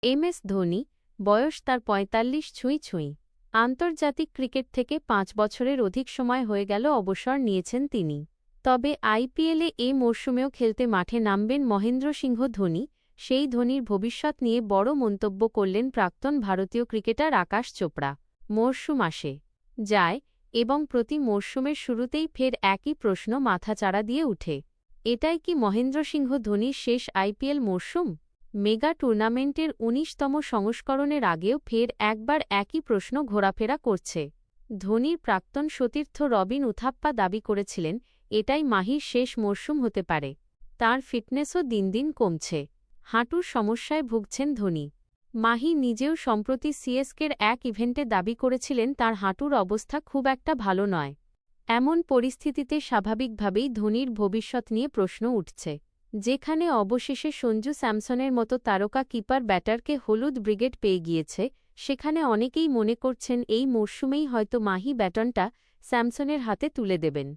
MS Dhoni, বয়স তার ৪৫ ছুঁই ছুঁই। আন্তর্জাতিক ক্রিকেট থেকে ৫ বছরের অধিক সময় হয়ে গেল অবসর নিয়েছেন তিনি। তবে আইপিএলে এ মরশুমেও খেলতে মাঠে নামবেন মহেন্দ্র সিংহ ধোনি। সেই ধোনির ভবিষ্যৎ নিয়ে বড় মন্তব্য করলেন প্রাক্তন ভারতীয় ক্রিকেটার আকাশ চোপড়া। মরশুম আসে যায় এবং প্রতি মরশুমের শুরুতেই ফের একই প্রশ্ন মাথাচাড়া দিয়ে উঠে। এটাই কি মহেন্দ্র সিংহ ধোনির শেষ আইপিএল মরশুম? মেগা টুর্নামেন্টের ১৯তম সংস্করণের আগেও ফের একবার একই প্রশ্ন ঘোরাফেরা করছে। ধোনির প্রাক্তন সতীর্থ রবিন উথাপ্পা দাবি করেছিলেন এটাই মাহির শেষ মরশুম হতে পারে। তাঁর ফিটনেসও দিন দিন কমছে। হাঁটুর সমস্যায় ভুগছেন ধোনি। মাহি নিজেও সম্প্রতি সিএসকের এক ইভেন্টে দাবি করেছিলেন তাঁর হাঁটুর অবস্থা খুব একটা ভালো নয়। এমন পরিস্থিতিতে স্বাভাবিকভাবেই ধোনির ভবিষ্যৎ নিয়ে প্রশ্ন উঠছে। যেখানে অবশেষে সঞ্জু স্যামসনের মতো তারকা কিপার ব্যাটারকে হলুদ ব্রিগেড পেয়ে গিয়েছে, সেখানে অনেকেই মনে করছেন এই মরশুমেই হয়তো মাহি ব্যাটনটা স্যামসনের হাতে তুলে দেবেন।